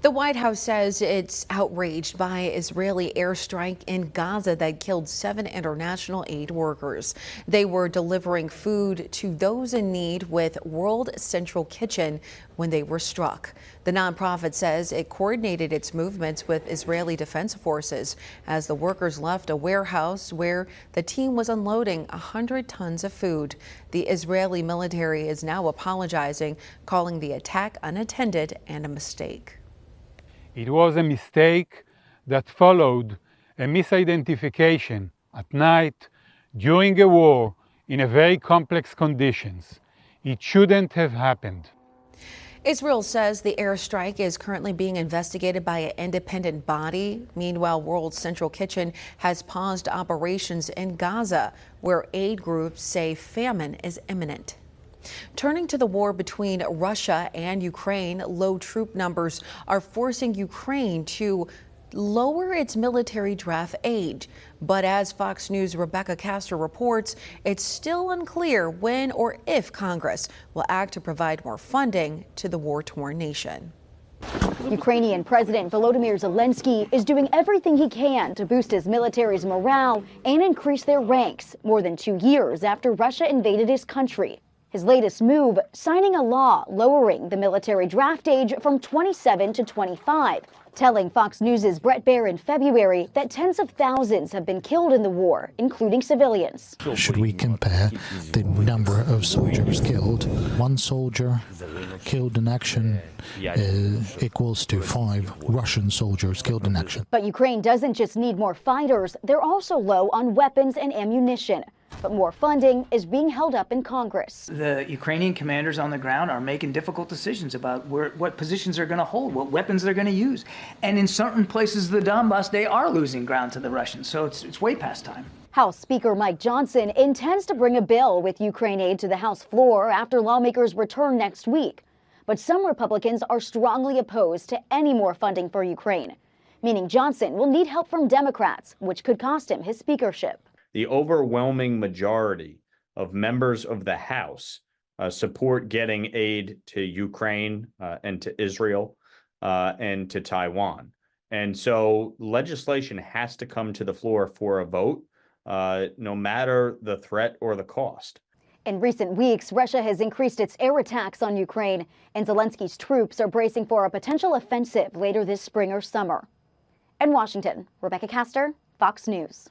The White House says it's outraged by Israeli airstrike in Gaza that killed 7 international aid workers. They were delivering food to those in need with World Central Kitchen when they were struck. The nonprofit says it coordinated its movements with Israeli Defense Forces as the workers left a warehouse where the team was unloading 100 tons of food. The Israeli military is now apologizing, calling the attack unattended and a mistake. It was a mistake that followed a misidentification at night during a war in a very complex conditions. It shouldn't have happened. Israel says the airstrike is currently being investigated by an independent body. Meanwhile, World Central Kitchen has paused operations in Gaza, where aid groups say famine is imminent. Turning to the war between Russia and Ukraine, low troop numbers are forcing Ukraine to lower its military draft aid. But as Fox News' Rebecca Castor reports, it's still unclear when or if Congress will act to provide more funding to the war-torn nation. Ukrainian President Volodymyr Zelensky is doing everything he can to boost his military's morale and increase their ranks more than 2 years after Russia invaded his country. His latest move, signing a law lowering the military draft age from 27 to 25, telling Fox News' Brett Baier in February that tens of thousands have been killed in the war, including civilians. Should we compare the number of soldiers killed? 1 soldier killed in action equals to 5 Russian soldiers killed in action. But Ukraine doesn't just need more fighters, they're also low on weapons and ammunition. But more funding is being held up in Congress. The Ukrainian commanders on the ground are making difficult decisions about what positions they're going to hold, what weapons they're going to use. And in certain places of the Donbass, they are losing ground to the Russians. So it's way past time. House Speaker Mike Johnson intends to bring a bill with Ukraine aid to the House floor after lawmakers return next week. But some Republicans are strongly opposed to any more funding for Ukraine, meaning Johnson will need help from Democrats, which could cost him his speakership. The overwhelming majority of members of the House support getting aid to Ukraine and to Israel and to Taiwan. And so legislation has to come to the floor for a vote, no matter the threat or the cost. In recent weeks, Russia has increased its air attacks on Ukraine, and Zelensky's troops are bracing for a potential offensive later this spring or summer. In Washington, Rebecca Castor, Fox News.